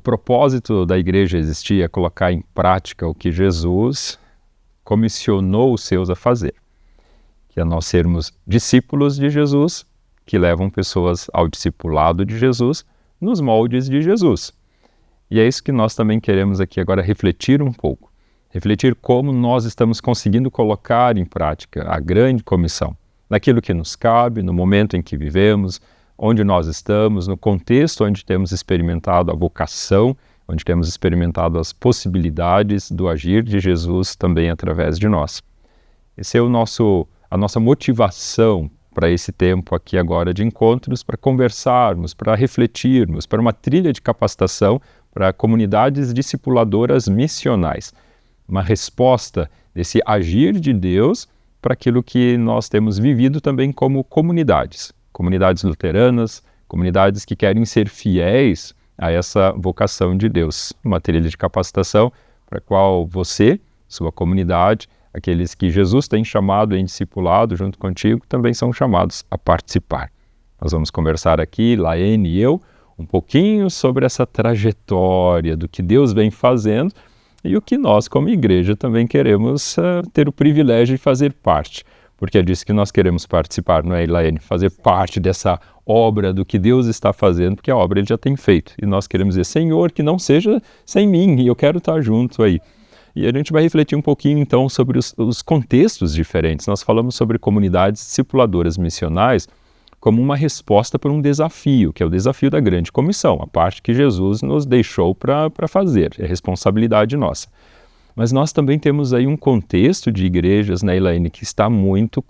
propósito da igreja existir é colocar em prática o que Jesus comissionou os seus a fazer, que é nós sermos discípulos de Jesus, que levam pessoas ao discipulado de Jesus, nos moldes de Jesus. E é isso que nós também queremos aqui agora refletir um pouco. Refletir como nós estamos conseguindo colocar em prática a grande comissão, naquilo que nos cabe, no momento em que vivemos, onde nós estamos, no contexto onde temos experimentado a vocação, onde temos experimentado as possibilidades do agir de Jesus também através de nós. Esse é a nossa motivação para esse tempo aqui agora de encontros, para conversarmos, para refletirmos, para uma trilha de capacitação para comunidades discipuladoras missionais. Uma resposta desse agir de Deus para aquilo que nós temos vivido também como comunidades luteranas, comunidades que querem ser fiéis a essa vocação de Deus. Uma trilha de capacitação para a qual você, sua comunidade, aqueles que Jesus tem chamado em discipulado junto contigo, também são chamados a participar. Nós vamos conversar aqui, Laene e eu, um pouquinho sobre essa trajetória do que Deus vem fazendo e o que nós, como igreja, também queremos ter o privilégio de fazer parte. Porque é disso que nós queremos participar, não é, Laene? Fazer parte dessa obra do que Deus está fazendo, porque a obra Ele já tem feito. E nós queremos dizer, Senhor, que não seja sem mim, e eu quero estar junto aí. E a gente vai refletir um pouquinho, então, sobre os contextos diferentes. Nós falamos sobre comunidades discipuladoras missionais como uma resposta para um desafio, que é o desafio da grande comissão, a parte que Jesus nos deixou para fazer, é responsabilidade nossa. Mas nós também temos aí um contexto de igrejas, né, Elaine, que está muito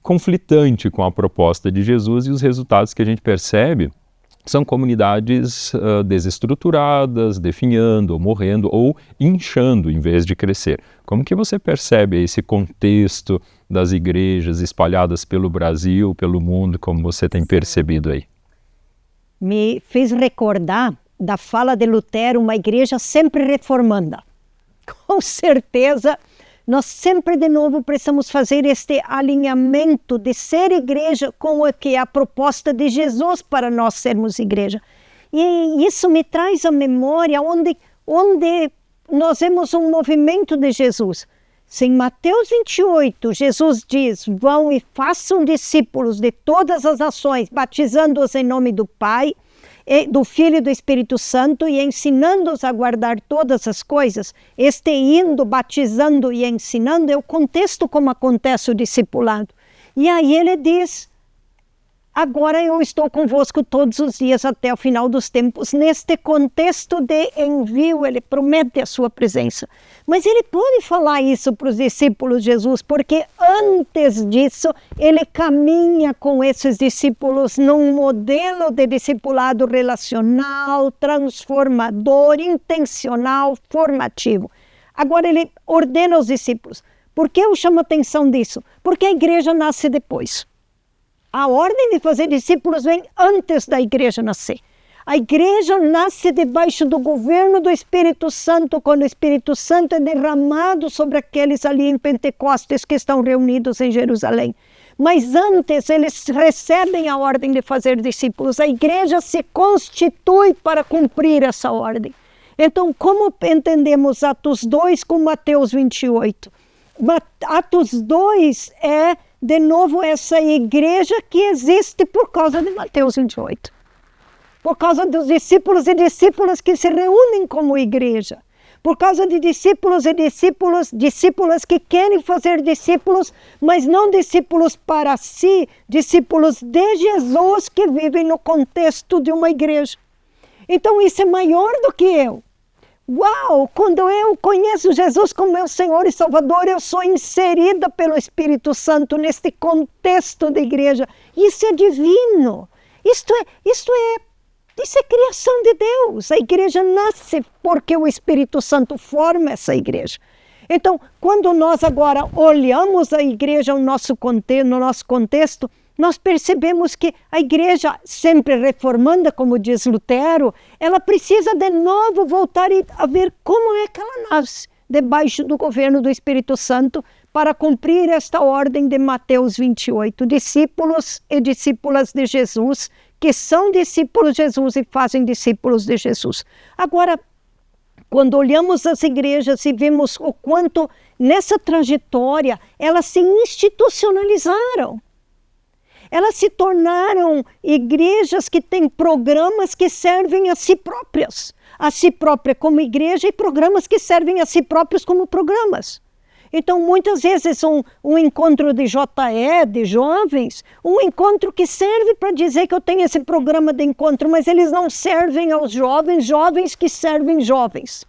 conflitante com a proposta de Jesus, e os resultados que a gente percebe são comunidades desestruturadas, definhando, ou morrendo, ou inchando em vez de crescer. Como que você percebe esse contexto das igrejas espalhadas pelo Brasil, pelo mundo, como você tem percebido aí? Me fez recordar da fala de Lutero, uma igreja sempre reformanda. Com certeza, nós sempre de novo precisamos fazer este alinhamento de ser igreja com o que é a proposta de Jesus para nós sermos igreja. E isso me traz à memória onde nós vemos um movimento de Jesus. Se em Mateus 28, Jesus diz, vão e façam discípulos de todas as nações, batizando-os em nome do Pai, do Filho e do Espírito Santo e ensinando-os a guardar todas as coisas, este indo, batizando e ensinando é o contexto como acontece o discipulado. E aí ele diz, agora eu estou convosco todos os dias até o final dos tempos. Neste contexto de envio, ele promete a sua presença. Mas ele pode falar isso para os discípulos de Jesus, porque antes disso, ele caminha com esses discípulos num modelo de discipulado relacional, transformador, intencional, formativo. Agora ele ordena aos discípulos. Por que eu chamo a atenção disso? Porque a igreja nasce depois. A ordem de fazer discípulos vem antes da igreja nascer. A igreja nasce debaixo do governo do Espírito Santo, quando o Espírito Santo é derramado sobre aqueles ali em Pentecostes que estão reunidos em Jerusalém. Mas antes eles recebem a ordem de fazer discípulos. A igreja se constitui para cumprir essa ordem. Então, como entendemos Atos 2 com Mateus 28? Atos 2 é, de novo, essa igreja que existe por causa de Mateus 28. Por causa dos discípulos e discípulas que se reúnem como igreja. Por causa de discípulos e discípulas que querem fazer discípulos, mas não discípulos para si, discípulos de Jesus que vivem no contexto de uma igreja. Então isso é maior do que eu. Uau! Quando eu conheço Jesus como meu Senhor e Salvador, eu sou inserida pelo Espírito Santo neste contexto de igreja. Isso é divino. Isso é criação de Deus. A igreja nasce porque o Espírito Santo forma essa igreja. Então, quando nós agora olhamos a igreja no nosso contexto, nós percebemos que a igreja, sempre reformanda, como diz Lutero, ela precisa de novo voltar a ver como é que ela nasce debaixo do governo do Espírito Santo para cumprir esta ordem de Mateus 28. Discípulos e discípulas de Jesus que são discípulos de Jesus e fazem discípulos de Jesus. Agora, quando olhamos as igrejas e vemos o quanto nessa trajetória elas se institucionalizaram. Elas se tornaram igrejas que têm programas que servem a si próprias. A si própria como igreja e programas que servem a si próprios como programas. Então, muitas vezes um encontro de JE, de jovens, um encontro que serve para dizer que eu tenho esse programa de encontro, mas eles não servem aos jovens, jovens que servem jovens.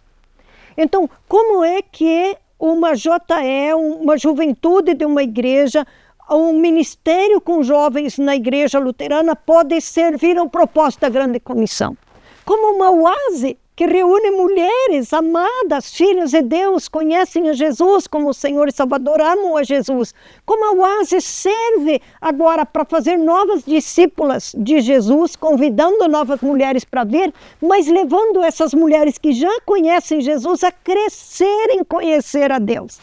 Então, como é que uma JE, uma juventude de uma igreja, um ministério com jovens na igreja luterana pode servir ao propósito da grande comissão? Como uma oase que reúne mulheres amadas, filhas de Deus, conhecem a Jesus como Senhor e Salvador, amam a Jesus. Como a oase serve agora para fazer novas discípulas de Jesus, convidando novas mulheres para vir, mas levando essas mulheres que já conhecem Jesus a crescer em conhecer a Deus.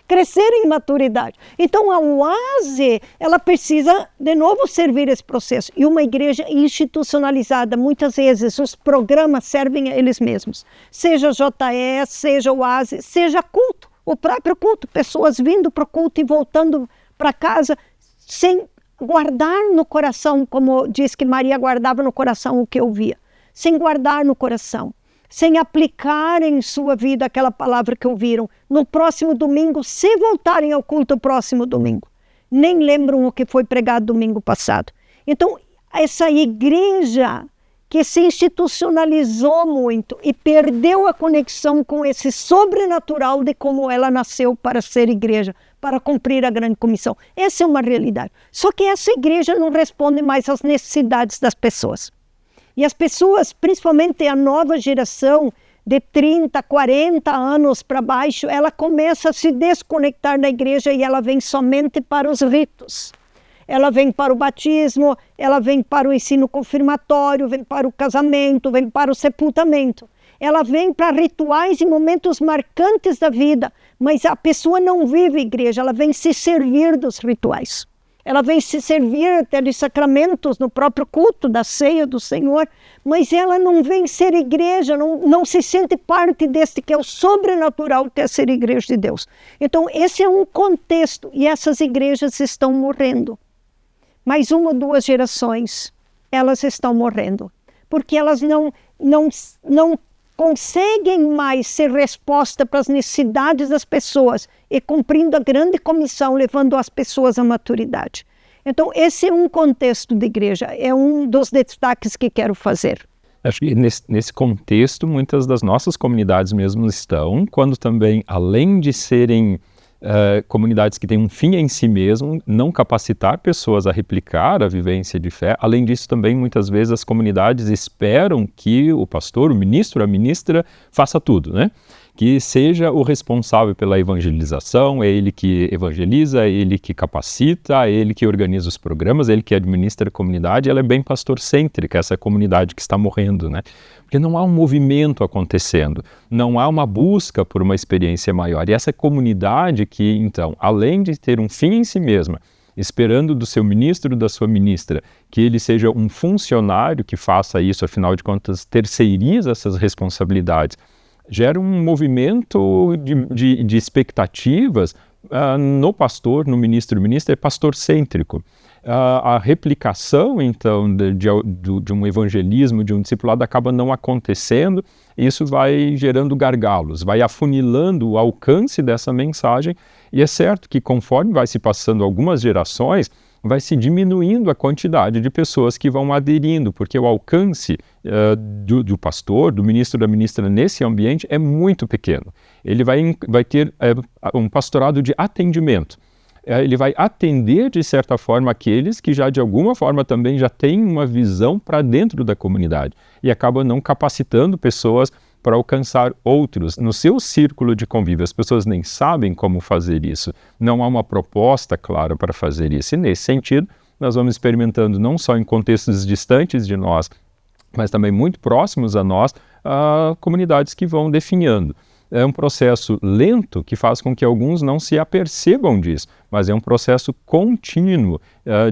Crescer em maturidade. Então a oase, ela precisa de novo servir esse processo. E uma igreja institucionalizada, muitas vezes os programas servem a eles mesmos. Seja JE, seja oase, seja culto, o próprio culto. Pessoas vindo para o culto e voltando para casa sem guardar no coração, como diz que Maria guardava no coração o que ouvia. Sem guardar no coração. Sem aplicar em sua vida aquela palavra que ouviram. No próximo domingo, se voltarem ao culto próximo domingo, nem lembram o que foi pregado domingo passado. Então, essa igreja que se institucionalizou muito e perdeu a conexão com esse sobrenatural de como ela nasceu para ser igreja, para cumprir a grande comissão. Essa é uma realidade. Só que essa igreja não responde mais às necessidades das pessoas. E as pessoas, principalmente a nova geração de 30, 40 anos para baixo, ela começa a se desconectar da igreja e ela vem somente para os ritos. Ela vem para o batismo, ela vem para o ensino confirmatório, vem para o casamento, vem para o sepultamento. Ela vem para rituais e momentos marcantes da vida, mas a pessoa não vive igreja, ela vem se servir dos rituais. Ela vem se servir até de sacramentos no próprio culto da ceia do Senhor, mas ela não vem ser igreja, não se sente parte deste que é o sobrenatural que é ser igreja de Deus. Então esse é um contexto e essas igrejas estão morrendo. Mais uma ou duas gerações, elas estão morrendo, porque elas não conseguem mais ser resposta para as necessidades das pessoas e cumprindo a grande comissão, levando as pessoas à maturidade. Então, esse é um contexto de igreja, é um dos destaques que quero fazer. Acho que nesse contexto, muitas das nossas comunidades mesmo estão, quando também, além de serem comunidades que têm um fim em si mesmo, não capacitar pessoas a replicar a vivência de fé. Além disso, também, muitas vezes, as comunidades esperam que o pastor, o ministro, a ministra, faça tudo, né? Que seja o responsável pela evangelização, é ele que evangeliza, é ele que capacita, é ele que organiza os programas, é ele que administra a comunidade. Ela é bem pastor-cêntrica, essa comunidade que está morrendo, né? Porque não há um movimento acontecendo, não há uma busca por uma experiência maior. E essa comunidade que, então, além de ter um fim em si mesma, esperando do seu ministro, da sua ministra, que ele seja um funcionário que faça isso, afinal de contas, terceiriza essas responsabilidades, gera um movimento de expectativas no pastor, no ministro, é pastor-cêntrico. A replicação, então, de um evangelismo, de um discipulado, acaba não acontecendo, e isso vai gerando gargalos, vai afunilando o alcance dessa mensagem, e é certo que conforme vai se passando algumas gerações, vai se diminuindo a quantidade de pessoas que vão aderindo, porque o alcance do pastor, do ministro, da ministra nesse ambiente é muito pequeno. Ele vai ter um pastorado de atendimento. Ele vai atender, de certa forma, aqueles que já, de alguma forma, também já têm uma visão para dentro da comunidade e acaba não capacitando pessoas para alcançar outros no seu círculo de convívio. As pessoas nem sabem como fazer isso. Não há uma proposta clara para fazer isso. E, nesse sentido, nós vamos experimentando não só em contextos distantes de nós, mas também muito próximos a nós, comunidades que vão definhando. é um processo lento que faz com que alguns não se apercebam disso, mas é um processo contínuo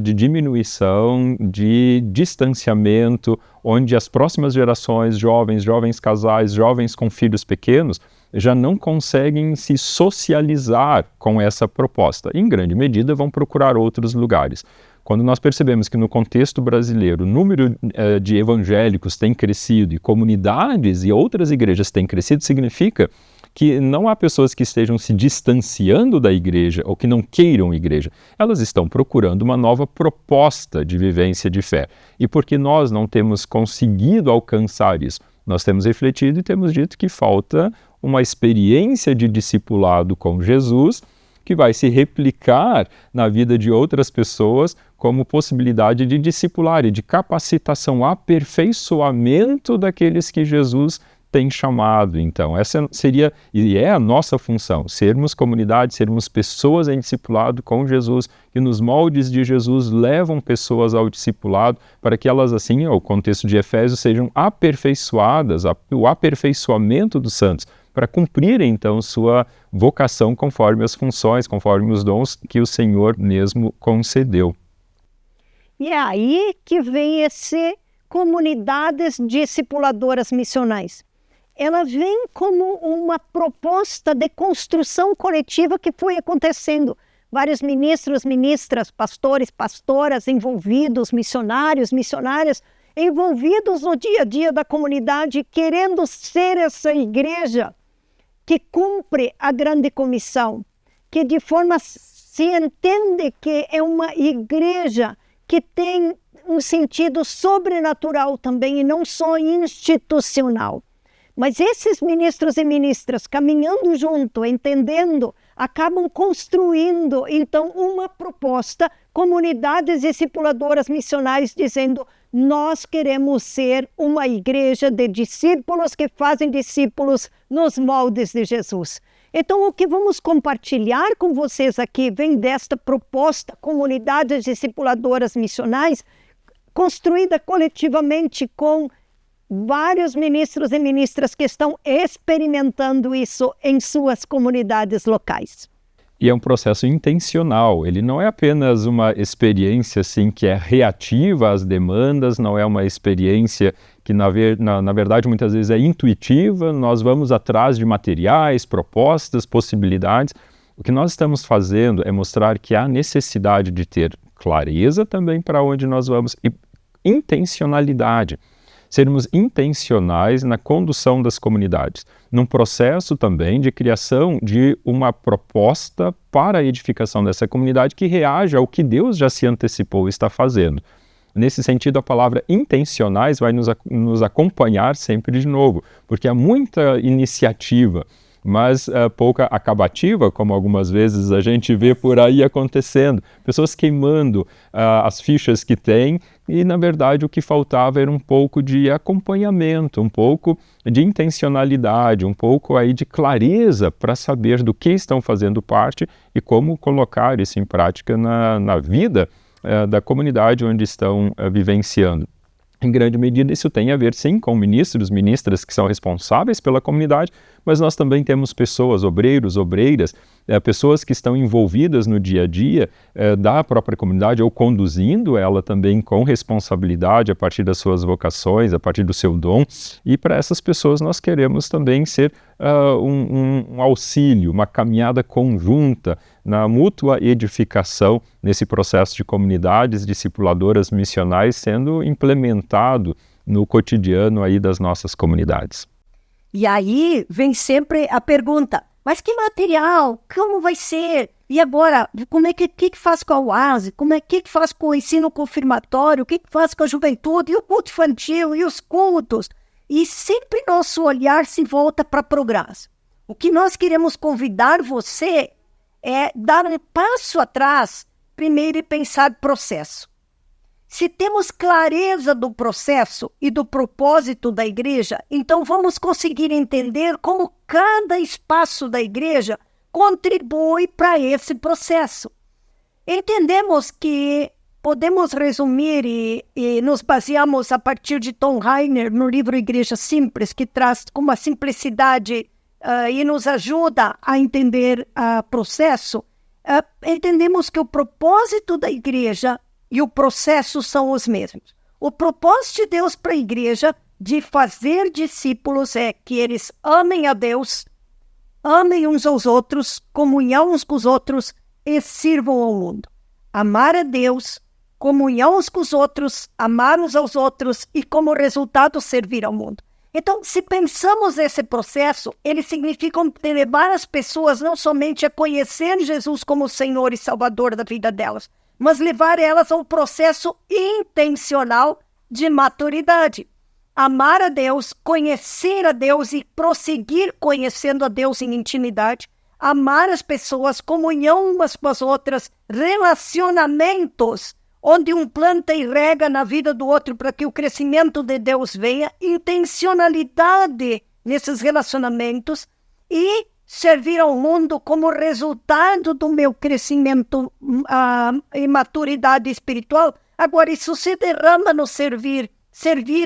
de diminuição, de distanciamento, onde as próximas gerações, jovens casais, jovens com filhos pequenos, já não conseguem se socializar com essa proposta. Em grande medida, vão procurar outros lugares. Quando nós percebemos que no contexto brasileiro o número de evangélicos tem crescido e comunidades e outras igrejas têm crescido, significa que não há pessoas que estejam se distanciando da igreja ou que não queiram igreja. Elas estão procurando uma nova proposta de vivência de fé. E porque nós não temos conseguido alcançar isso, nós temos refletido e temos dito que falta uma experiência de discipulado com Jesus que vai se replicar na vida de outras pessoas como possibilidade de discipular e de capacitação, aperfeiçoamento daqueles que Jesus tem chamado. Então, essa seria e é a nossa função, sermos comunidade, sermos pessoas em discipulado com Jesus, que nos moldes de Jesus levam pessoas ao discipulado, para que elas, assim, ao contexto de Efésios, sejam aperfeiçoadas, o aperfeiçoamento dos santos, para cumprirem, então, sua vocação conforme as funções, conforme os dons que o Senhor mesmo concedeu. E é aí que vem esse comunidades discipuladoras missionais. Ela vem como uma proposta de construção coletiva que foi acontecendo. Vários ministros, ministras, pastores, pastoras envolvidos, missionários, missionárias, envolvidos no dia a dia da comunidade, querendo ser essa igreja que cumpre a grande comissão, que de forma se entende que é uma igreja que tem um sentido sobrenatural também e não só institucional. Mas esses ministros e ministras caminhando junto, entendendo, acabam construindo então uma proposta, comunidades discipuladoras missionais dizendo: nós queremos ser uma igreja de discípulos que fazem discípulos nos moldes de Jesus. Então, o que vamos compartilhar com vocês aqui vem desta proposta, comunidades discipuladoras missionais, construída coletivamente com vários ministros e ministras que estão experimentando isso em suas comunidades locais. E é um processo intencional, ele não é apenas uma experiência assim, que é reativa às demandas, não é uma experiência que na verdade muitas vezes é intuitiva, nós vamos atrás de materiais, propostas, possibilidades. O que nós estamos fazendo é mostrar que há necessidade de ter clareza também para onde nós vamos e intencionalidade. Sermos intencionais na condução das comunidades, num processo também de criação de uma proposta para a edificação dessa comunidade que reaja ao que Deus já se antecipou e está fazendo. Nesse sentido, a palavra intencionais vai nos acompanhar sempre de novo, porque há muita iniciativa, mas pouca acabativa, como algumas vezes a gente vê por aí acontecendo. Pessoas queimando as fichas que têm e, na verdade, o que faltava era um pouco de acompanhamento, um pouco de intencionalidade, um pouco aí de clareza para saber do que estão fazendo parte e como colocar isso em prática na vida da comunidade onde estão vivenciando. Em grande medida, isso tem a ver, sim, com ministros, ministras que são responsáveis pela comunidade, mas nós também temos pessoas, obreiros, obreiras, pessoas que estão envolvidas no dia a dia da própria comunidade ou conduzindo ela também com responsabilidade a partir das suas vocações, a partir do seu dom. E para essas pessoas nós queremos também ser um auxílio, uma caminhada conjunta na mútua edificação nesse processo de comunidades discipuladoras missionais sendo implementado no cotidiano aí das nossas comunidades. E aí vem sempre a pergunta: mas que material? Como vai ser? E agora, como é que faz com a UASE? Como é que faz com o ensino confirmatório? O que faz com a juventude? E o culto infantil? E os cultos? E sempre nosso olhar se volta para programas. O que nós queremos convidar você é dar um passo atrás, primeiro, e pensar processo. Se temos clareza do processo e do propósito da igreja, então vamos conseguir entender como cada espaço da igreja contribui para esse processo. Entendemos que podemos resumir e nos baseamos a partir de Tom Rainer no livro Igreja Simples, que traz com uma simplicidade e nos ajuda a entender o processo, entendemos que o propósito da igreja e o processo são os mesmos. O propósito de Deus para a igreja de fazer discípulos é que eles amem a Deus, amem uns aos outros, comunhão uns com os outros e sirvam ao mundo. Amar a Deus, comunhão uns com os outros, amar uns aos outros e, como resultado, servir ao mundo. Então, se pensamos nesse processo, ele significa levar as pessoas não somente a conhecer Jesus como Senhor e Salvador da vida delas, mas levar elas a um processo intencional de maturidade. Amar a Deus, conhecer a Deus e prosseguir conhecendo a Deus em intimidade, amar as pessoas, comunhão umas com as outras, relacionamentos, onde um planta e rega na vida do outro para que o crescimento de Deus venha, intencionalidade nesses relacionamentos e servir ao mundo como resultado do meu crescimento e maturidade espiritual. Agora, isso se derrama no servir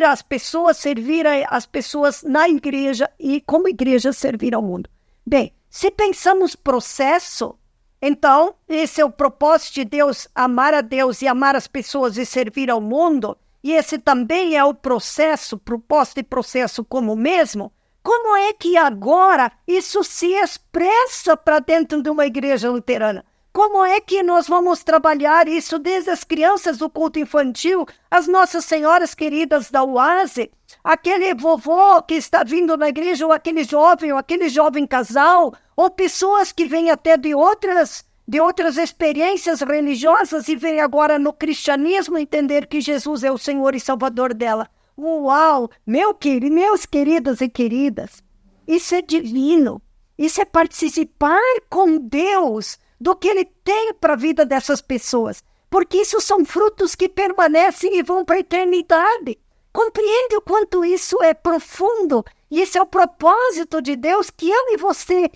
as pessoas na igreja e como igreja servir ao mundo. Bem, se pensamos processo, então esse é o propósito de Deus, amar a Deus e amar as pessoas e servir ao mundo, e esse também é o processo, propósito e processo como o mesmo. Como é que agora isso se expressa para dentro de uma igreja luterana? Como é que nós vamos trabalhar isso desde as crianças do culto infantil, as nossas senhoras queridas da UASE, aquele vovô que está vindo na igreja, ou aquele jovem casal, ou pessoas que vêm até de outras experiências religiosas e vêm agora no cristianismo entender que Jesus é o Senhor e Salvador dela. Uau! Meus queridos e queridas, isso é divino, isso é participar com Deus do que Ele tem para a vida dessas pessoas, porque isso são frutos que permanecem e vão para a eternidade. Compreende o quanto isso é profundo? E esse é o propósito de Deus, que eu e você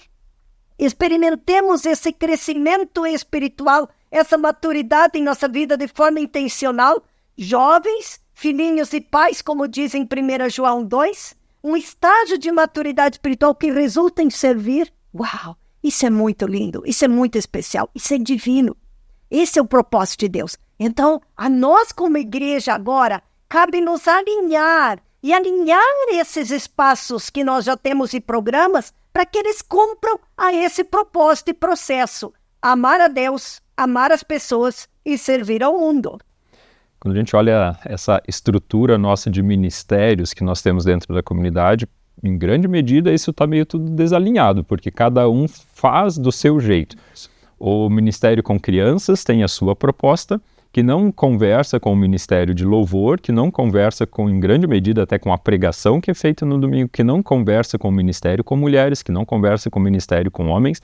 experimentemos esse crescimento espiritual, essa maturidade em nossa vida de forma intencional. Jovens, filhinhos e pais, como diz em 1 João 2, um estágio de maturidade espiritual que resulta em servir. Uau! Isso é muito lindo, isso é muito especial, isso é divino. Esse é o propósito de Deus. Então, a nós como igreja agora, cabe nos alinhar esses espaços que nós já temos e programas para que eles cumpram a esse propósito e processo. Amar a Deus, amar as pessoas e servir ao mundo. Quando a gente olha essa estrutura nossa de ministérios que nós temos dentro da comunidade, em grande medida isso está meio tudo desalinhado, porque cada um faz do seu jeito. O ministério com crianças tem a sua proposta, que não conversa com o ministério de louvor, que não conversa em grande medida até com a pregação que é feita no domingo, que não conversa com o ministério com mulheres, que não conversa com o ministério com homens.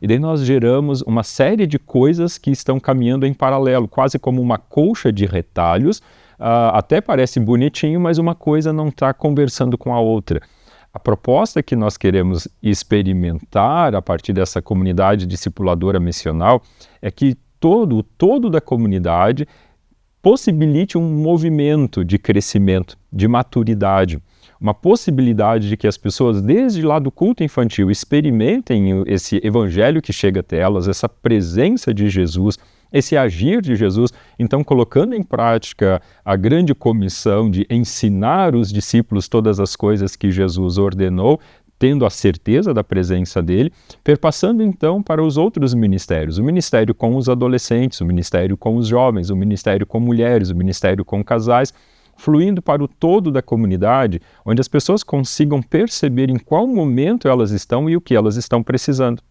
E daí nós geramos uma série de coisas que estão caminhando em paralelo, quase como uma colcha de retalhos. Até parece bonitinho, mas uma coisa não está conversando com a outra. A proposta que nós queremos experimentar a partir dessa comunidade discipuladora missional é que todo da comunidade possibilite um movimento de crescimento, de maturidade, uma possibilidade de que as pessoas, desde lá do culto infantil, experimentem esse evangelho que chega até elas, essa presença de Jesus, esse agir de Jesus, então colocando em prática a grande comissão de ensinar os discípulos todas as coisas que Jesus ordenou, tendo a certeza da presença dele, perpassando então para os outros ministérios, o ministério com os adolescentes, o ministério com os jovens, o ministério com mulheres, o ministério com casais, fluindo para o todo da comunidade, onde as pessoas consigam perceber em qual momento elas estão e o que elas estão precisando.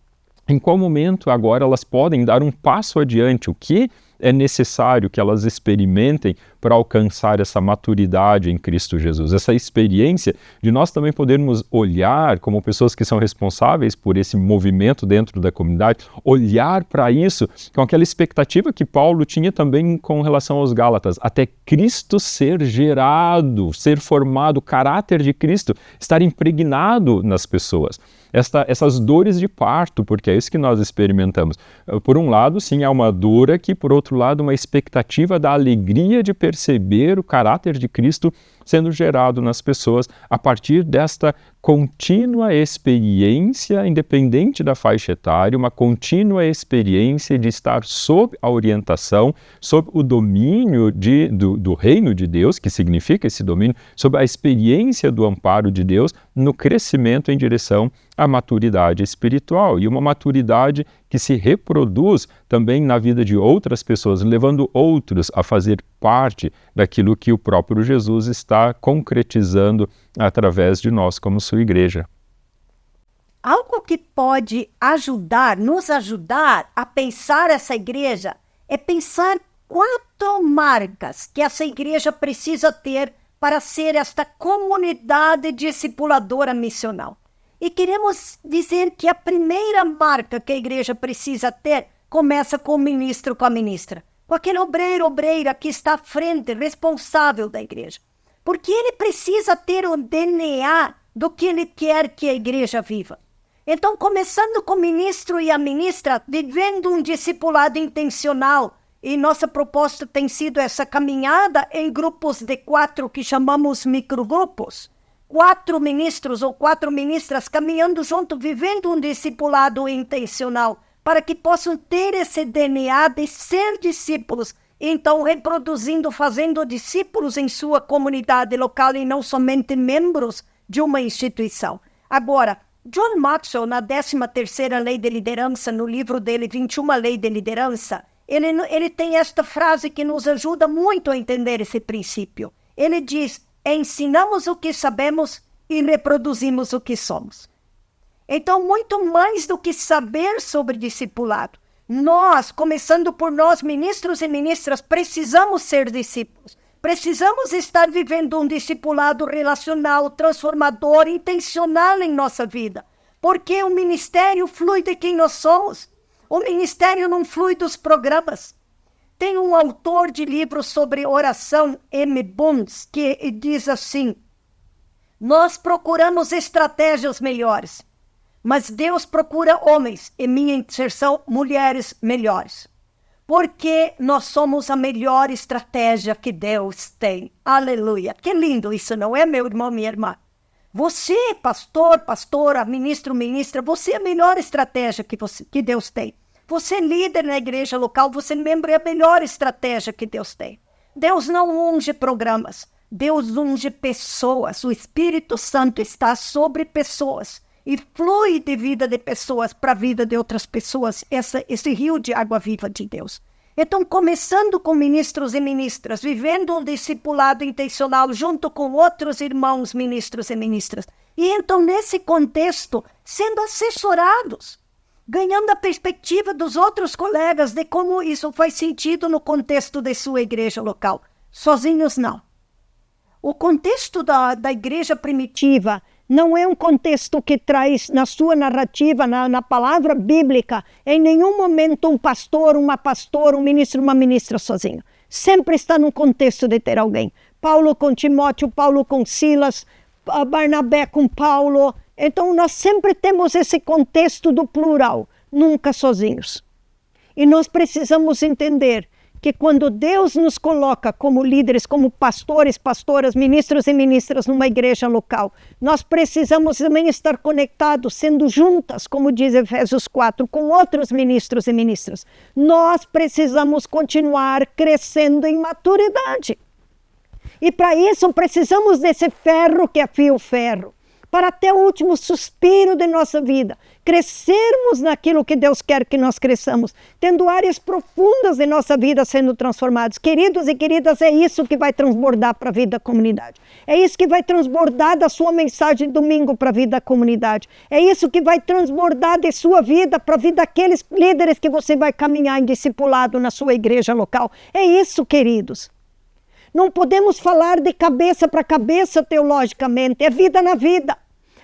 Em qual momento agora elas podem dar um passo adiante, o que é necessário que elas experimentem para alcançar essa maturidade em Cristo Jesus, essa experiência de nós também podermos olhar como pessoas que são responsáveis por esse movimento dentro da comunidade, olhar para isso com aquela expectativa que Paulo tinha também com relação aos Gálatas, até Cristo ser gerado, ser formado, o caráter de Cristo estar impregnado nas pessoas. Essas dores de parto, porque é isso que nós experimentamos. Por um lado, sim, há uma dor aqui, por outro lado, uma expectativa da alegria de perceber o caráter de Cristo sendo gerado nas pessoas a partir desta contínua experiência, independente da faixa etária, uma contínua experiência de estar sob a orientação, sob o domínio do reino de Deus, que significa esse domínio, sob a experiência do amparo de Deus, no crescimento em direção à maturidade espiritual, e uma maturidade que se reproduz também na vida de outras pessoas, levando outros a fazer parte daquilo que o próprio Jesus está concretizando através de nós como sua igreja. Algo que pode nos ajudar a pensar essa igreja é pensar 4 marcas que essa igreja precisa ter para ser esta comunidade discipuladora missional. E queremos dizer que a primeira marca que a igreja precisa ter começa com o ministro, com a ministra, com aquele obreiro, obreira que está à frente, responsável da igreja. Porque ele precisa ter o DNA do que ele quer que a igreja viva. Então, começando com o ministro e a ministra, vivendo um discipulado intencional, e nossa proposta tem sido essa caminhada em grupos de 4 que chamamos microgrupos. 4 ministros ou 4 ministras caminhando junto, vivendo um discipulado intencional, para que possam ter esse DNA de ser discípulos, então reproduzindo, fazendo discípulos em sua comunidade local e não somente membros de uma instituição. Agora, John Maxwell, na 13ª Lei de Liderança, no livro dele, 21 Lei de Liderança, ele tem esta frase que nos ajuda muito a entender esse princípio. Ele diz: ensinamos o que sabemos e reproduzimos o que somos. Então, muito mais do que saber sobre discipulado, nós, começando por nós, ministros e ministras, precisamos ser discípulos. Precisamos estar vivendo um discipulado relacional, transformador, intencional em nossa vida. Porque o ministério flui de quem nós somos. O ministério não flui dos programas. Tem um autor de livros sobre oração, M. Bunds, que diz assim: nós procuramos estratégias melhores, mas Deus procura homens, em minha inserção, mulheres melhores. Porque nós somos a melhor estratégia que Deus tem. Aleluia! Que lindo isso, não é, meu irmão, minha irmã? Você, pastor, pastora, ministro, ministra, você é a melhor estratégia que Deus tem. Você é líder na igreja local, você é membro, é a melhor estratégia que Deus tem. Deus não unge programas, Deus unge pessoas. O Espírito Santo está sobre pessoas e flui de vida de pessoas para a vida de outras pessoas, esse rio de água viva de Deus. Então, começando com ministros e ministras, vivendo um discipulado intencional junto com outros irmãos ministros e ministras. E então, nesse contexto, sendo assessorados, ganhando a perspectiva dos outros colegas de como isso faz sentido no contexto de sua igreja local. Sozinhos, não. O contexto da igreja primitiva não é um contexto que traz na sua narrativa, na palavra bíblica, em nenhum momento um pastor, uma pastora, um ministro, uma ministra sozinho. Sempre está num contexto de ter alguém. Paulo com Timóteo, Paulo com Silas, Barnabé com Paulo. Então, nós sempre temos esse contexto do plural, nunca sozinhos. E nós precisamos entender que quando Deus nos coloca como líderes, como pastores, pastoras, ministros e ministras numa igreja local, nós precisamos também estar conectados, sendo juntas, como diz Efésios 4, com outros ministros e ministras. Nós precisamos continuar crescendo em maturidade. E para isso precisamos desse ferro que afia o ferro, para até o último suspiro de nossa vida, crescermos naquilo que Deus quer que nós cresçamos, tendo áreas profundas de nossa vida sendo transformadas. Queridos e queridas, é isso que vai transbordar para a vida da comunidade. É isso que vai transbordar da sua mensagem de domingo para a vida da comunidade. É isso que vai transbordar de sua vida para a vida daqueles líderes que você vai caminhar em discipulado na sua igreja local. É isso, queridos. Não podemos falar de cabeça para cabeça teologicamente, é vida na vida.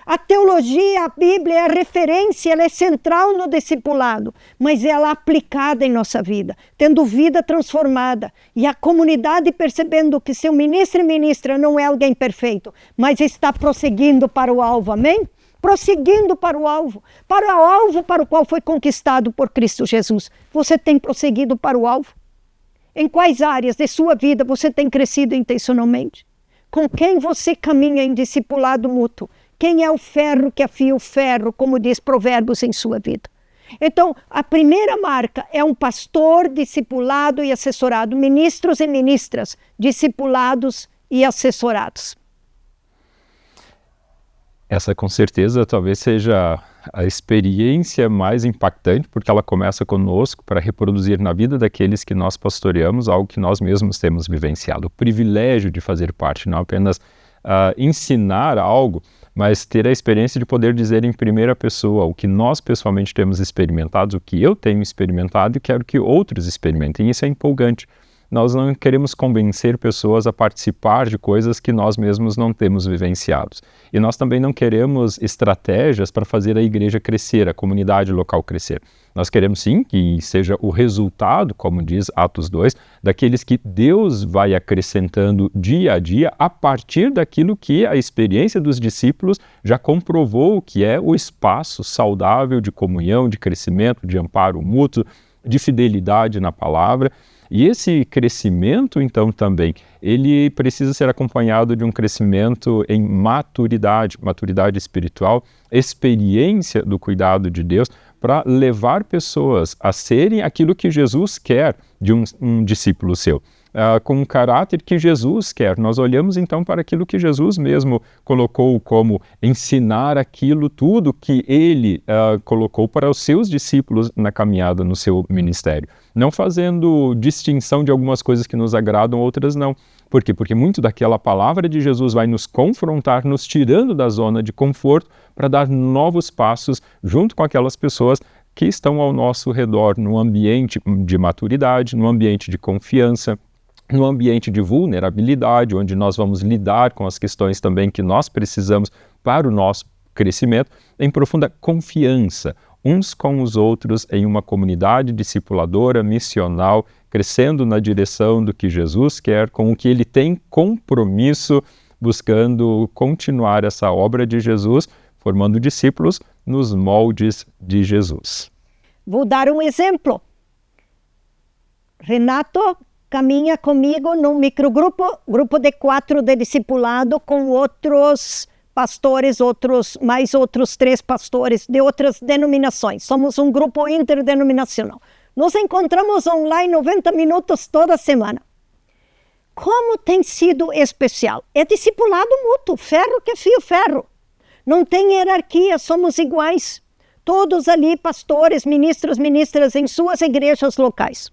A teologia, a Bíblia é a referência, ela é central no discipulado, mas ela é aplicada em nossa vida, tendo vida transformada. E a comunidade percebendo que seu ministro e ministra não é alguém perfeito, mas está prosseguindo para o alvo, amém? Prosseguindo para o alvo para o qual foi conquistado por Cristo Jesus. Você tem prosseguido para o alvo? Em quais áreas de sua vida você tem crescido intencionalmente? Com quem você caminha em discipulado mútuo? quem é o ferro que afia o ferro, como diz Provérbios em sua vida. Então, a primeira marca é um pastor discipulado e assessorado, ministros e ministras discipulados e assessorados. Essa com certeza talvez seja a experiência mais impactante, porque ela começa conosco para reproduzir na vida daqueles que nós pastoreamos algo que nós mesmos temos vivenciado. O privilégio de fazer parte, não apenas ensinar algo, mas ter a experiência de poder dizer em primeira pessoa o que nós pessoalmente temos experimentado, o que eu tenho experimentado e quero que outros experimentem. Isso é empolgante. Nós não queremos convencer pessoas a participar de coisas que nós mesmos não temos vivenciados. E nós também não queremos estratégias para fazer a igreja crescer, a comunidade local crescer. Nós queremos sim que seja o resultado, como diz Atos 2, daqueles que Deus vai acrescentando dia a dia a partir daquilo que a experiência dos discípulos já comprovou que é o espaço saudável de comunhão, de crescimento, de amparo mútuo, de fidelidade na palavra. E esse crescimento, então, também, ele precisa ser acompanhado de um crescimento em maturidade espiritual, experiência do cuidado de Deus, para levar pessoas a serem aquilo que Jesus quer de um discípulo seu. Com o caráter que Jesus quer. Nós olhamos então para aquilo que Jesus mesmo colocou como ensinar aquilo tudo que ele colocou para os seus discípulos na caminhada no seu ministério. Não fazendo distinção de algumas coisas que nos agradam, outras não. Por quê? Porque muito daquela palavra de Jesus vai nos confrontar, nos tirando da zona de conforto para dar novos passos junto com aquelas pessoas que estão ao nosso redor, num ambiente de maturidade, num ambiente de confiança, no ambiente de vulnerabilidade, onde nós vamos lidar com as questões também que nós precisamos para o nosso crescimento, em profunda confiança, uns com os outros, em uma comunidade discipuladora, missional, crescendo na direção do que Jesus quer, com o que ele tem compromisso, buscando continuar essa obra de Jesus, formando discípulos nos moldes de Jesus. Vou dar um exemplo. Renato caminha comigo num microgrupo, grupo de 4 de discipulado com outros pastores, mais outros 3 pastores de outras denominações. Somos um grupo interdenominacional. Nos encontramos online 90 minutos toda semana. Como tem sido especial? É discipulado mútuo, ferro que afia ferro. Não tem hierarquia, somos iguais. Todos ali, pastores, ministros, ministras em suas igrejas locais.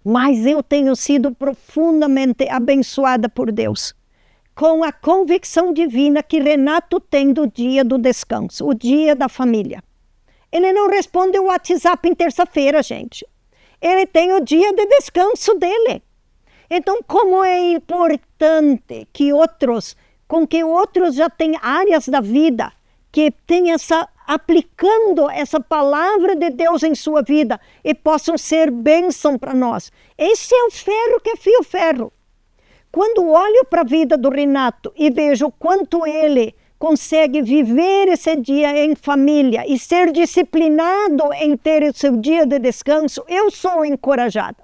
Mas eu tenho sido profundamente abençoada por Deus com a convicção divina que Renato tem do dia do descanso, o dia da família. Ele não responde o WhatsApp em terça-feira, gente. Ele tem o dia de descanso dele. Então, como é importante que outros já têm áreas da vida que têm aplicando essa palavra de Deus em sua vida e possam ser bênção para nós. Esse é o ferro que afia o ferro. Quando olho para a vida do Renato e vejo quanto ele consegue viver esse dia em família e ser disciplinado em ter o seu dia de descanso, eu sou encorajada.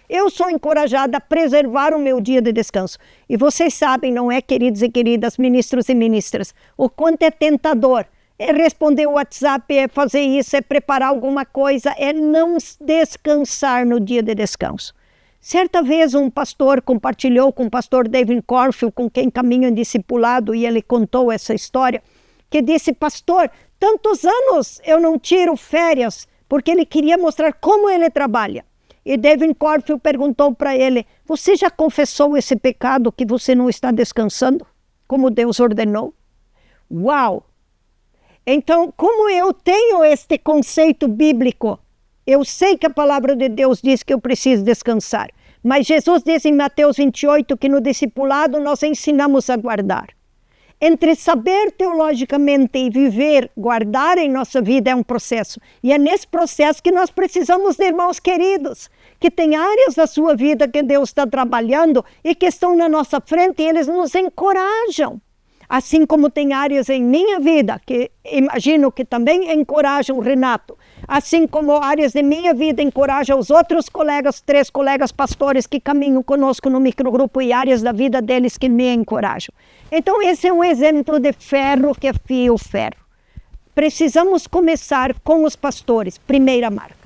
Eu sou encorajada a preservar o meu dia de descanso. E vocês sabem, não é, queridos e queridas, ministros e ministras, o quanto é tentador. É responder o WhatsApp, é fazer isso, é preparar alguma coisa, é não descansar no dia de descanso. Certa vez um pastor compartilhou com o pastor David Corfield, com quem caminho em discipulado, e ele contou essa história, que disse: pastor, tantos anos eu não tiro férias, porque ele queria mostrar como ele trabalha. E David Corfield perguntou para ele: você já confessou esse pecado que você não está descansando, como Deus ordenou? Uau! Então, como eu tenho este conceito bíblico, eu sei que a palavra de Deus diz que eu preciso descansar. Mas Jesus diz em Mateus 28 que no discipulado nós ensinamos a guardar. Entre saber teologicamente e viver, guardar em nossa vida é um processo. E é nesse processo que nós precisamos de irmãos queridos, que tem áreas da sua vida que Deus está trabalhando e que estão na nossa frente e eles nos encorajam Assim como tem áreas em minha vida, que imagino que também encorajam o Renato, assim como áreas de minha vida encorajam os outros colegas, 3 colegas pastores que caminham conosco no microgrupo e áreas da vida deles que me encorajam. Então esse é um exemplo de ferro que afia o ferro. Precisamos começar com os pastores, primeira marca.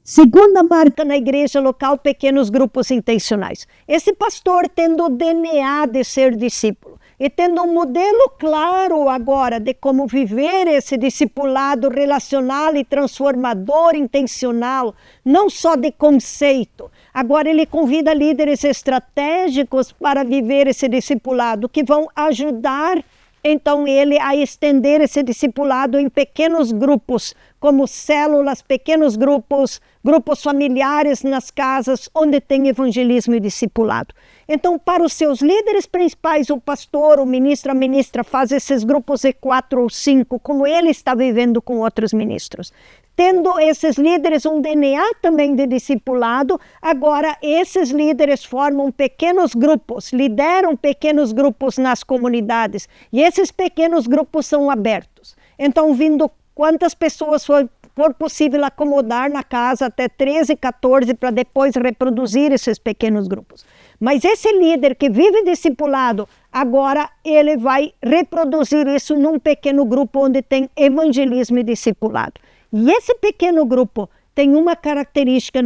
Segunda marca na igreja local, pequenos grupos intencionais. Esse pastor tendo o DNA de ser discípulo e tendo um modelo claro agora de como viver esse discipulado relacional e transformador, intencional, não só de conceito. Agora ele convida líderes estratégicos para viver esse discipulado, que vão ajudar então ele a estender esse discipulado em pequenos grupos, como células, pequenos grupos, grupos familiares nas casas, onde tem evangelismo e discipulado. Então, para os seus líderes principais, o pastor, o ministro, a ministra, faz esses grupos de 4 ou 5, como ele está vivendo com outros ministros. Tendo esses líderes um DNA também de discipulado, agora esses líderes formam pequenos grupos, lideram pequenos grupos nas comunidades, e esses pequenos grupos são abertos. Então, vindo quantas pessoas for possível acomodar na casa, até 13, 14, para depois reproduzir esses pequenos grupos. Mas esse líder que vive discipulado, agora ele vai reproduzir isso num pequeno grupo onde tem evangelismo e discipulado. E esse pequeno grupo tem uma característica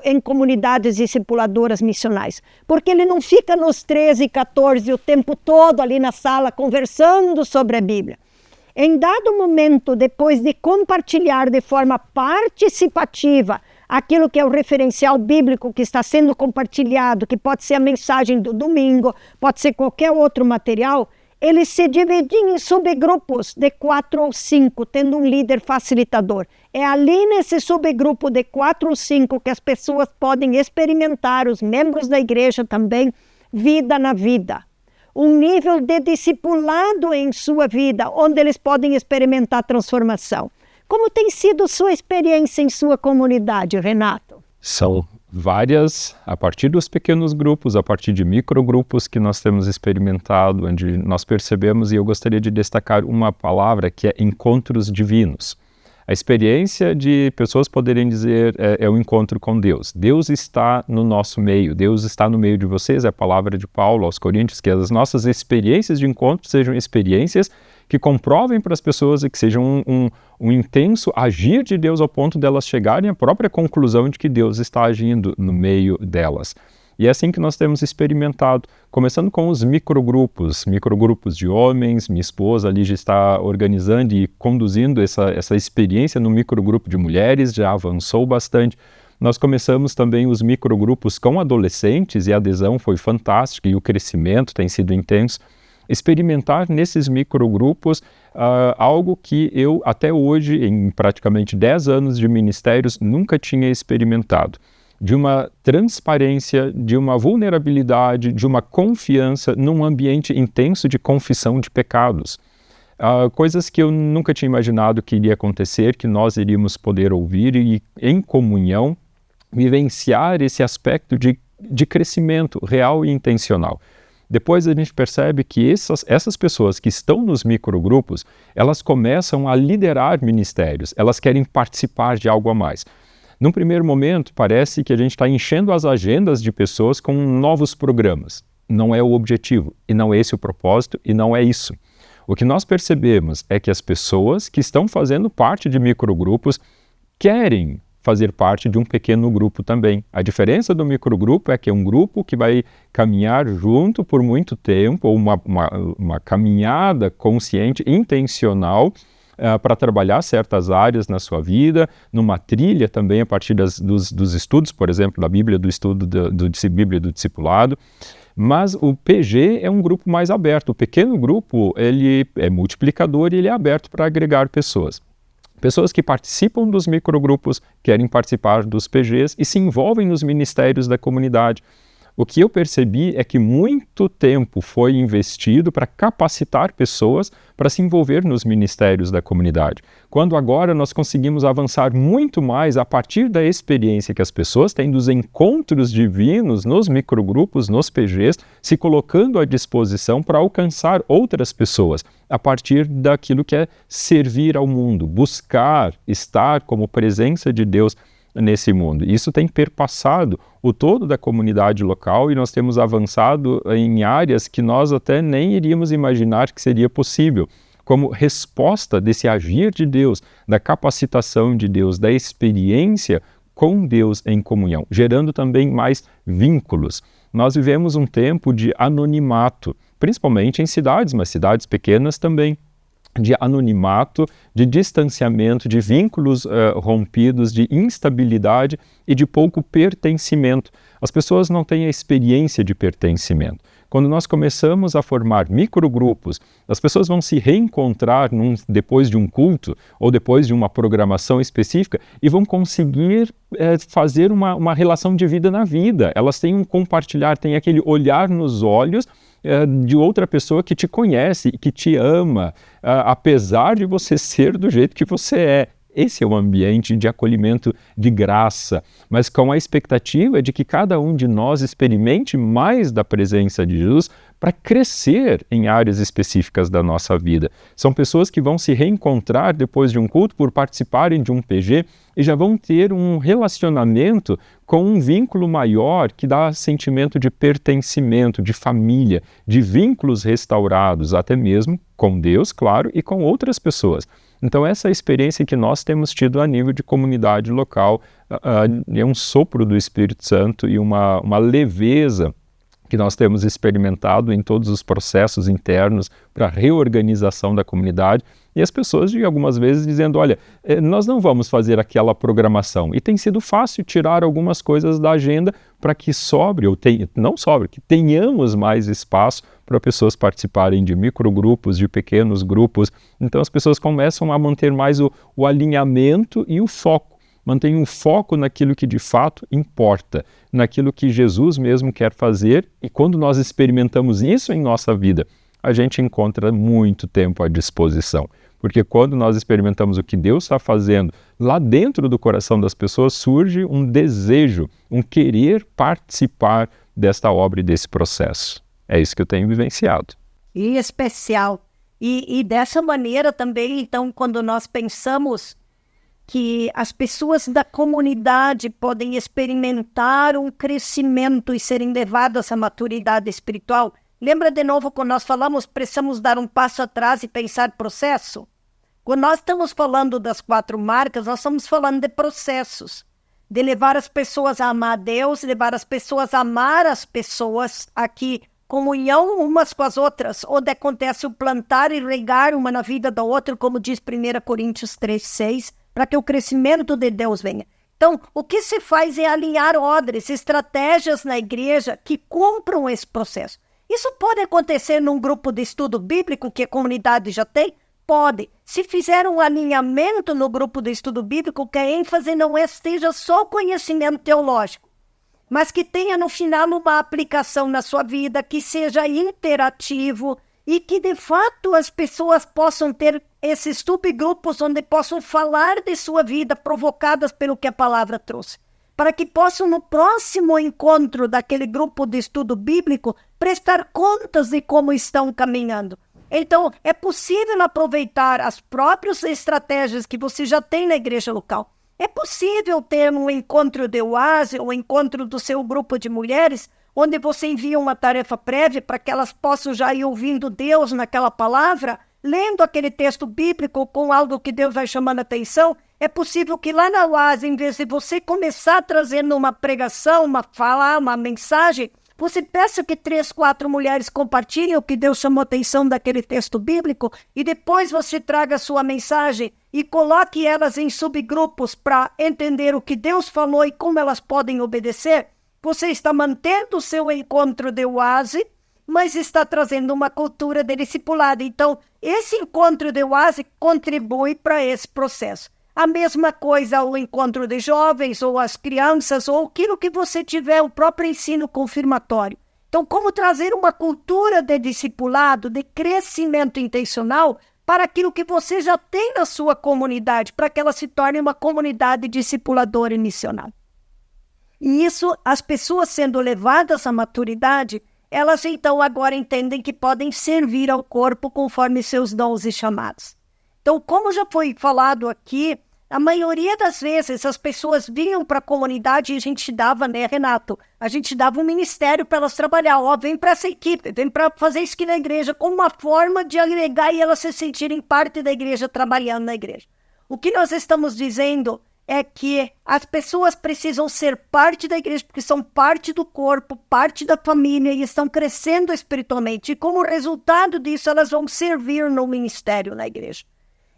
em comunidades discipuladoras missionais, porque ele não fica nos 13 e 14 o tempo todo ali na sala conversando sobre a Bíblia. Em dado momento, depois de compartilhar de forma participativa aquilo que é o referencial bíblico que está sendo compartilhado, que pode ser a mensagem do domingo, pode ser qualquer outro material, eles se dividem em subgrupos de 4 ou 5, tendo um líder facilitador. É ali nesse subgrupo de 4 ou 5 que as pessoas podem experimentar, os membros da igreja também, vida na vida. Um nível de discipulado em sua vida, onde eles podem experimentar transformação. Como tem sido sua experiência em sua comunidade, Renato? São várias, a partir dos pequenos grupos, a partir de microgrupos que nós temos experimentado, onde nós percebemos, e eu gostaria de destacar uma palavra que é encontros divinos. A experiência de pessoas poderem dizer é um encontro com Deus. Deus está no nosso meio, Deus está no meio de vocês, é a palavra de Paulo aos Coríntios, que as nossas experiências de encontro sejam experiências que comprovem para as pessoas e que sejam um intenso agir de Deus ao ponto delas chegarem à própria conclusão de que Deus está agindo no meio delas. E é assim que nós temos experimentado, começando com os microgrupos de homens. Minha esposa ali já está organizando e conduzindo essa experiência no microgrupo de mulheres, já avançou bastante. Nós começamos também os microgrupos com adolescentes e a adesão foi fantástica e o crescimento tem sido intenso. Experimentar nesses microgrupos algo que eu até hoje, em praticamente 10 anos de ministérios, nunca tinha experimentado. De uma transparência, de uma vulnerabilidade, de uma confiança num ambiente intenso de confissão de pecados. Coisas que eu nunca tinha imaginado que iria acontecer, que nós iríamos poder ouvir e, em comunhão, vivenciar esse aspecto de crescimento real e intencional. Depois a gente percebe que essas pessoas que estão nos microgrupos, elas começam a liderar ministérios, elas querem participar de algo a mais. Num primeiro momento, parece que a gente está enchendo as agendas de pessoas com novos programas. Não é o objetivo, e não é esse o propósito, e não é isso. O que nós percebemos é que as pessoas que estão fazendo parte de microgrupos querem fazer parte de um pequeno grupo também. A diferença do microgrupo é que é um grupo que vai caminhar junto por muito tempo, ou uma caminhada consciente, intencional, para trabalhar certas áreas na sua vida, numa trilha também a partir dos estudos, por exemplo, da Bíblia, do estudo Bíblia do discipulado. Mas o PG é um grupo mais aberto. O pequeno grupo, ele é multiplicador e ele é aberto para agregar pessoas. Pessoas que participam dos microgrupos querem participar dos PGs e se envolvem nos ministérios da comunidade. O que eu percebi é que muito tempo foi investido para capacitar pessoas para se envolver nos ministérios da comunidade, quando agora nós conseguimos avançar muito mais a partir da experiência que as pessoas têm dos encontros divinos nos microgrupos, nos PGs, se colocando à disposição para alcançar outras pessoas, a partir daquilo que é servir ao mundo, buscar estar como presença de Deus nesse mundo. Isso tem perpassado o todo da comunidade local e nós temos avançado em áreas que nós até nem iríamos imaginar que seria possível, como resposta desse agir de Deus, da capacitação de Deus, da experiência com Deus em comunhão, gerando também mais vínculos. Nós vivemos um tempo de anonimato, principalmente em cidades, mas cidades pequenas também, de anonimato, de distanciamento, de vínculos rompidos, de instabilidade e de pouco pertencimento. As pessoas não têm a experiência de pertencimento. Quando nós começamos a formar microgrupos, as pessoas vão se reencontrar depois de um culto ou depois de uma programação específica e vão conseguir fazer uma relação de vida na vida. Elas têm um compartilhar, têm aquele olhar nos olhos de outra pessoa que te conhece, que te ama, apesar de você ser do jeito que você é. Esse é o ambiente de acolhimento de graça, mas com a expectativa de que cada um de nós experimente mais da presença de Jesus para crescer em áreas específicas da nossa vida. São pessoas que vão se reencontrar depois de um culto por participarem de um PG e já vão ter um relacionamento com um vínculo maior que dá sentimento de pertencimento, de família, de vínculos restaurados, até mesmo com Deus, claro, e com outras pessoas. Então essa experiência que nós temos tido a nível de comunidade local é um sopro do Espírito Santo e uma leveza que nós temos experimentado em todos os processos internos para a reorganização da comunidade e as pessoas algumas vezes dizendo, olha, nós não vamos fazer aquela programação e tem sido fácil tirar algumas coisas da agenda para que que tenhamos mais espaço para pessoas participarem de microgrupos, de pequenos grupos. Então as pessoas começam a manter mais o alinhamento e o foco. Mantém um foco naquilo que de fato importa, naquilo que Jesus mesmo quer fazer, e quando nós experimentamos isso em nossa vida, a gente encontra muito tempo à disposição. Porque quando nós experimentamos o que Deus está fazendo, lá dentro do coração das pessoas surge um desejo, um querer participar desta obra e desse processo. É isso que eu tenho vivenciado. E especial. E dessa maneira também, então, quando nós pensamos que as pessoas da comunidade podem experimentar um crescimento e serem levadas à maturidade espiritual. Lembra de novo quando nós falamos, precisamos dar um passo atrás e pensar processo? Quando nós estamos falando das 4 marcas, nós estamos falando de processos, de levar as pessoas a amar a Deus, levar as pessoas a amar as pessoas aqui, comunhão umas com as outras, onde acontece o plantar e regar uma na vida da outra, como diz 1 Coríntios 3:6, para que o crescimento de Deus venha. Então, o que se faz é alinhar ordens, estratégias na igreja que cumpram esse processo. Isso pode acontecer num grupo de estudo bíblico que a comunidade já tem? Pode. Se fizer um alinhamento no grupo de estudo bíblico, que a ênfase não esteja só o conhecimento teológico, mas que tenha no final uma aplicação na sua vida, que seja interativo e que de fato as pessoas possam ter esses subgrupos onde possam falar de sua vida provocadas pelo que a palavra trouxe, para que possam no próximo encontro daquele grupo de estudo bíblico prestar contas de como estão caminhando. Então, é possível aproveitar as próprias estratégias que você já tem na igreja local. É possível ter um encontro de oásis, um encontro do seu grupo de mulheres, onde você envia uma tarefa prévia para que elas possam já ir ouvindo Deus naquela palavra, lendo aquele texto bíblico com algo que Deus vai chamando a atenção. É possível que lá na oásis, em vez de você começar trazendo uma pregação, uma mensagem, você peça que 3, 4 mulheres compartilhem o que Deus chamou a atenção daquele texto bíblico e depois você traga a sua mensagem e coloque elas em subgrupos para entender o que Deus falou e como elas podem obedecer. Você está mantendo o seu encontro de oásis, mas está trazendo uma cultura de discipulado. Então, esse encontro de oásis contribui para esse processo. A mesma coisa o encontro de jovens, ou as crianças, ou aquilo que você tiver, o próprio ensino confirmatório. Então, como trazer uma cultura de discipulado, de crescimento intencional, para aquilo que você já tem na sua comunidade, para que ela se torne uma comunidade discipuladora e missionária. E isso, as pessoas sendo levadas à maturidade, elas então agora entendem que podem servir ao corpo conforme seus dons e chamados. Então, como já foi falado aqui, a maioria das vezes as pessoas vinham para a comunidade e a gente dava, né, Renato? A gente dava um ministério para elas trabalhar. Ó, vem para essa equipe, vem para fazer isso aqui na igreja, como uma forma de agregar e elas se sentirem parte da igreja, trabalhando na igreja. O que nós estamos dizendo é que as pessoas precisam ser parte da igreja, porque são parte do corpo, parte da família e estão crescendo espiritualmente. E como resultado disso, elas vão servir no ministério na igreja.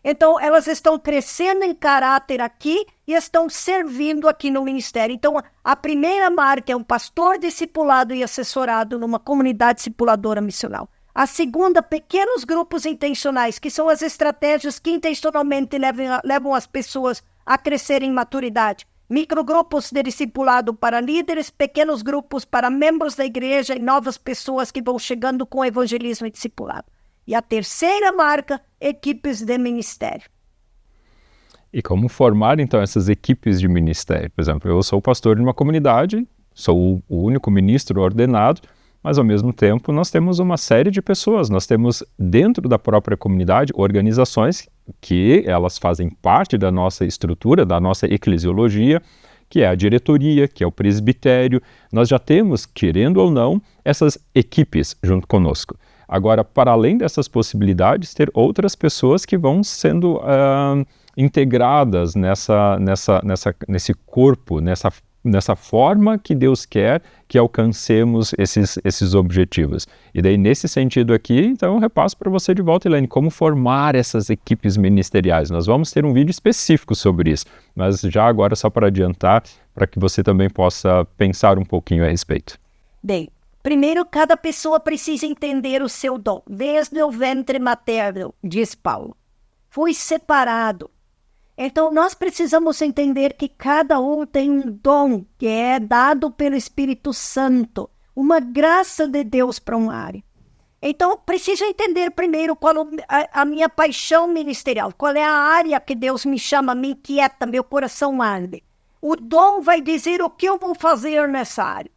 Então, elas estão crescendo em caráter aqui e estão servindo aqui no ministério. Então, a primeira marca é um pastor discipulado e assessorado numa comunidade discipuladora missional. A segunda, pequenos grupos intencionais, que são as estratégias que intencionalmente levam as pessoas a crescer em maturidade. Microgrupos de discipulado para líderes, pequenos grupos para membros da igreja e novas pessoas que vão chegando com evangelismo e discipulado. E a terceira marca, equipes de ministério. E como formar, então, essas equipes de ministério? Por exemplo, eu sou pastor de uma comunidade, sou o único ministro ordenado, mas, ao mesmo tempo, nós temos uma série de pessoas. Nós temos, dentro da própria comunidade, organizações que elas fazem parte da nossa estrutura, da nossa eclesiologia, que é a diretoria, que é o presbitério. Nós já temos, querendo ou não, essas equipes junto conosco. Agora, para além dessas possibilidades, ter outras pessoas que vão sendo integradas nesse corpo, nessa forma que Deus quer que alcancemos esses objetivos. E daí, nesse sentido aqui, então eu repasso para você de volta, Elaine, como formar essas equipes ministeriais. Nós vamos ter um vídeo específico sobre isso, mas já agora só para adiantar, para que você também possa pensar um pouquinho a respeito. Bem, primeiro, cada pessoa precisa entender o seu dom. Desde o ventre materno, diz Paulo, fui separado. Então, nós precisamos entender que cada um tem um dom que é dado pelo Espírito Santo, uma graça de Deus para uma área. Então, preciso entender primeiro qual a minha paixão ministerial, qual é a área que Deus me chama, me inquieta, meu coração arde. O dom vai dizer o que eu vou fazer nessa área.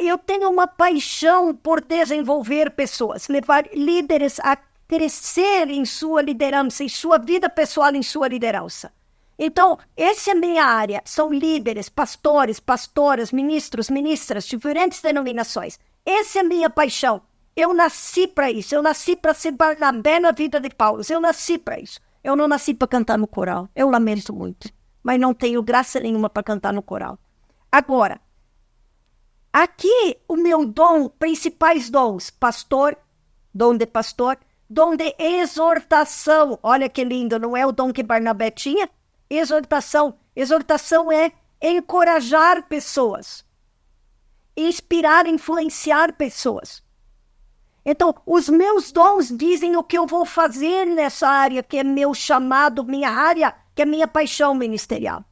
Eu tenho uma paixão por desenvolver pessoas, levar líderes a crescer em sua liderança, em sua vida pessoal, em sua liderança. Então, essa é a minha área. São líderes, pastores, pastoras, ministros, ministras, diferentes denominações. Essa é a minha paixão. Eu nasci para isso. Eu nasci para ser Barnabé na vida de Paulo. Eu nasci para isso. Eu não nasci para cantar no coral. Eu lamento muito. Mas não tenho graça nenhuma para cantar no coral. Agora, aqui o meu dom, principais dons, pastor, dom de pastor, dom de exortação. Olha que lindo, não é o dom que Barnabé tinha? Exortação. Exortação é encorajar pessoas, inspirar, influenciar pessoas. Então, os meus dons dizem o que eu vou fazer nessa área, que é meu chamado, minha área, que é minha paixão ministerial.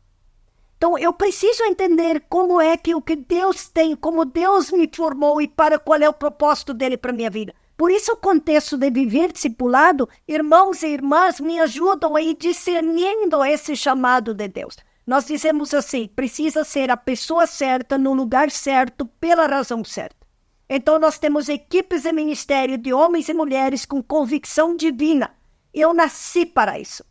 Então, eu preciso entender como é que o que Deus tem, como Deus me formou e para qual é o propósito dele para a minha vida. Por isso, o contexto de viver discipulado, irmãos e irmãs me ajudam a ir discernindo esse chamado de Deus. Nós dizemos assim, precisa ser a pessoa certa, no lugar certo, pela razão certa. Então, nós temos equipes de ministério de homens e mulheres com convicção divina. Eu nasci para isso.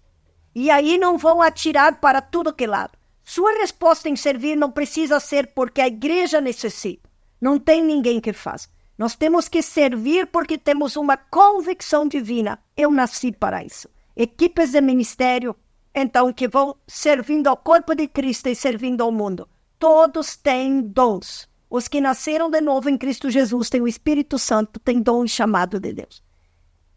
E aí não vão atirar para tudo que lado. Sua resposta em servir não precisa ser porque a igreja necessita. Não tem ninguém que faça. Nós temos que servir porque temos uma convicção divina. Eu nasci para isso. Equipes de ministério, então, que vão servindo ao corpo de Cristo e servindo ao mundo. Todos têm dons. Os que nasceram de novo em Cristo Jesus têm o Espírito Santo, têm dom e chamado de Deus.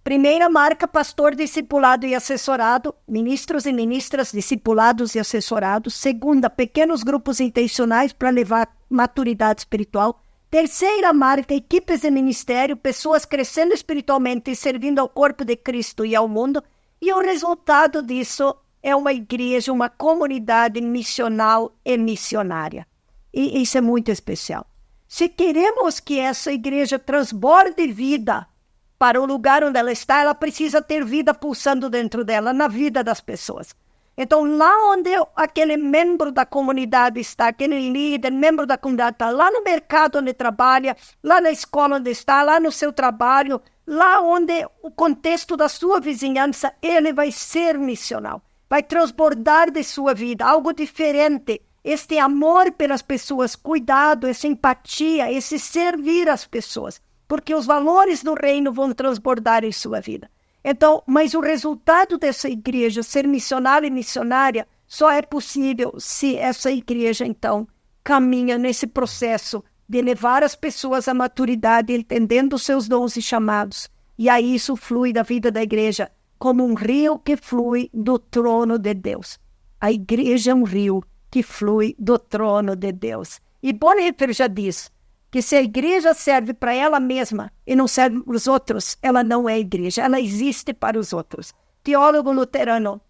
Primeira marca, pastor discipulado e assessorado, ministros e ministras discipulados e assessorados. Segunda, pequenos grupos intencionais para levar maturidade espiritual. Terceira marca, equipes de ministério, pessoas crescendo espiritualmente e servindo ao corpo de Cristo e ao mundo. E o resultado disso é uma igreja, uma comunidade missional e missionária. E isso é muito especial. Se queremos que essa igreja transborde vida para o lugar onde ela está, ela precisa ter vida pulsando dentro dela, na vida das pessoas. Então, lá onde aquele membro da comunidade está, aquele líder, membro da comunidade está, lá no mercado onde trabalha, lá na escola onde está, lá no seu trabalho, lá onde o contexto da sua vizinhança, ele vai ser missional, vai transbordar de sua vida, algo diferente. Este amor pelas pessoas, cuidado, essa empatia, esse servir às pessoas, porque os valores do reino vão transbordar em sua vida. Então, mas o resultado dessa igreja ser missionária e missionária só é possível se essa igreja, então, caminha nesse processo de levar as pessoas à maturidade, entendendo os seus dons e chamados. E aí isso flui da vida da igreja como um rio que flui do trono de Deus. A igreja é um rio que flui do trono de Deus. E Bonhoeffer já diz que se a igreja serve para ela mesma e não serve para os outros, ela não é igreja, ela existe para os outros. Teólogo luterano.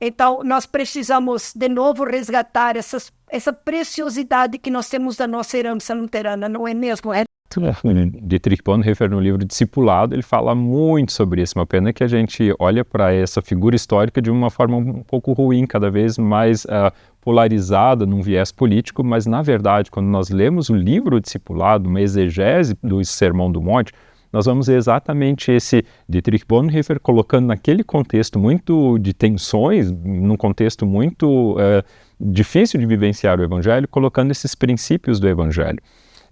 Então, nós precisamos de novo resgatar essa preciosidade que nós temos da nossa herança luterana, não é mesmo? Dietrich Bonhoeffer, no livro Discipulado, ele fala muito sobre isso. Uma pena que a gente olha para essa figura histórica de uma forma um pouco ruim, cada vez mais polarizada num viés político, mas na verdade, quando nós lemos o livro Discipulado, uma exegese do Sermão do Monte, nós vamos ver exatamente esse Dietrich Bonhoeffer colocando naquele contexto muito de tensões, num contexto muito difícil de vivenciar o Evangelho, colocando esses princípios do Evangelho.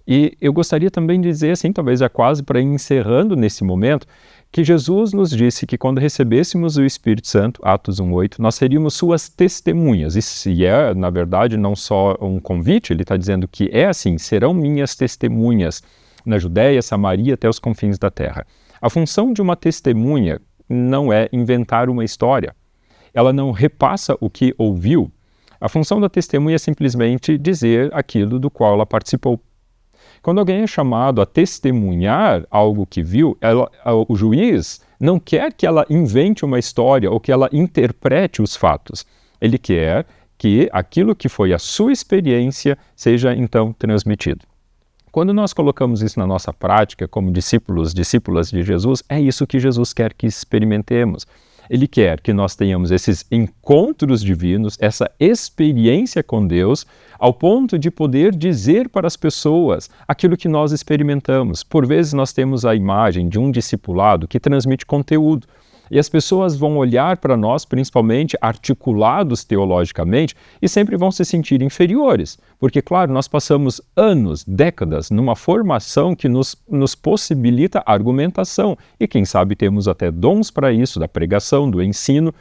E eu gostaria também de dizer, assim, talvez já quase para ir encerrando nesse momento, que Jesus nos disse que quando recebêssemos o Espírito Santo, Atos 1:8, nós seríamos suas testemunhas. E é, na verdade, não só um convite, ele está dizendo que é assim, serão minhas testemunhas na Judéia, Samaria, até os confins da terra. A função de uma testemunha não é inventar uma história. Ela não repassa o que ouviu. A função da testemunha é simplesmente dizer aquilo do qual ela participou. Quando alguém é chamado a testemunhar algo que viu, o juiz não quer que ela invente uma história ou que ela interprete os fatos. Ele quer que aquilo que foi a sua experiência seja então transmitido. Quando nós colocamos isso na nossa prática como discípulos, discípulas de Jesus, é isso que Jesus quer que experimentemos. Ele quer que nós tenhamos esses encontros divinos, essa experiência com Deus, ao ponto de poder dizer para as pessoas aquilo que nós experimentamos. Por vezes nós temos a imagem de um discipulado que transmite conteúdo. E as pessoas vão olhar para nós, principalmente articulados teologicamente, e sempre vão se sentir inferiores. Porque, claro, nós passamos anos, décadas, numa formação que nos possibilita argumentação. E quem sabe temos até dons para isso, da pregação, do ensino.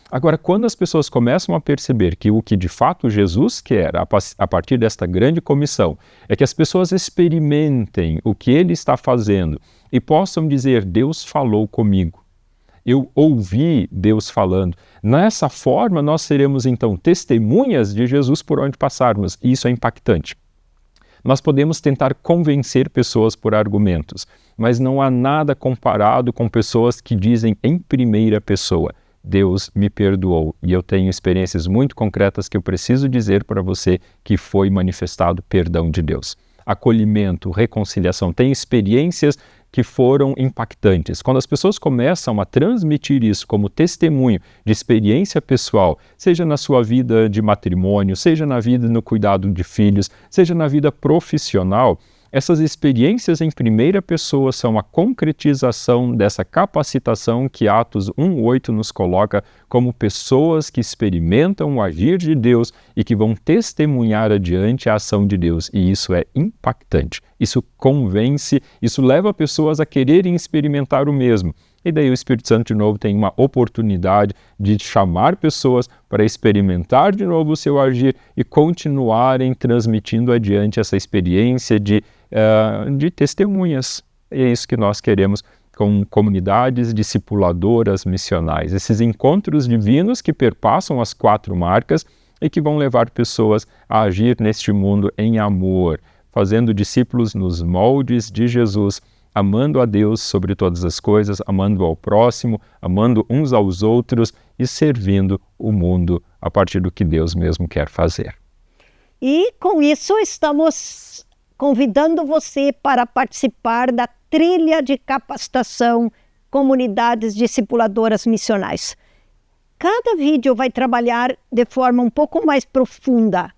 Agora, quando as pessoas começam a perceber que o que de fato Jesus quer, a partir desta grande comissão, é que as pessoas experimentem o que Ele está fazendo e possam dizer, Deus falou comigo. Eu ouvi Deus falando. Nessa forma, nós seremos, então, testemunhas de Jesus por onde passarmos. E isso é impactante. Nós podemos tentar convencer pessoas por argumentos, mas não há nada comparado com pessoas que dizem em primeira pessoa, Deus me perdoou. E eu tenho experiências muito concretas que eu preciso dizer para você que foi manifestado perdão de Deus. Acolhimento, reconciliação, tem experiências que foram impactantes. Quando as pessoas começam a transmitir isso como testemunho de experiência pessoal, seja na sua vida de matrimônio, seja na vida no cuidado de filhos, seja na vida profissional, essas experiências em primeira pessoa são a concretização dessa capacitação que Atos 1:8 nos coloca como pessoas que experimentam o agir de Deus e que vão testemunhar adiante a ação de Deus. E isso é impactante, isso convence, isso leva pessoas a quererem experimentar o mesmo. E daí o Espírito Santo, de novo, tem uma oportunidade de chamar pessoas para experimentar de novo o seu agir e continuarem transmitindo adiante essa experiência de testemunhas. E é isso que nós queremos com comunidades discipuladoras missionais. Esses encontros divinos que perpassam as 4 marcas e que vão levar pessoas a agir neste mundo em amor, fazendo discípulos nos moldes de Jesus, amando a Deus sobre todas as coisas, amando ao próximo, amando uns aos outros e servindo o mundo a partir do que Deus mesmo quer fazer. E com isso estamos convidando você para participar da trilha de capacitação Comunidades Discipuladoras Missionais. Cada vídeo vai trabalhar de forma um pouco mais profunda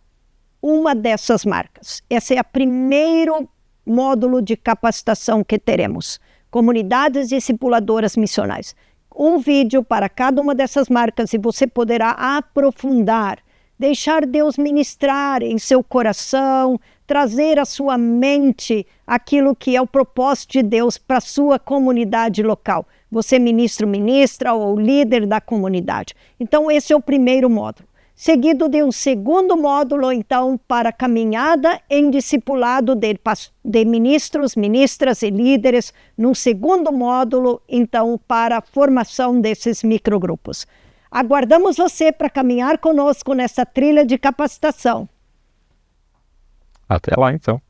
uma dessas marcas. Esse é o primeiro módulo de capacitação que teremos. Comunidades Discipuladoras Missionais. Um vídeo para cada uma dessas marcas e você poderá aprofundar, deixar Deus ministrar em seu coração, trazer à sua mente aquilo que é o propósito de Deus para a sua comunidade local. Você ministra ou líder da comunidade. Então esse é o primeiro módulo. Seguido de um segundo módulo, então, para caminhada em discipulado de ministros, ministras e líderes, num segundo módulo, então, para a formação desses microgrupos. Aguardamos você para caminhar conosco nessa trilha de capacitação. Até lá, então.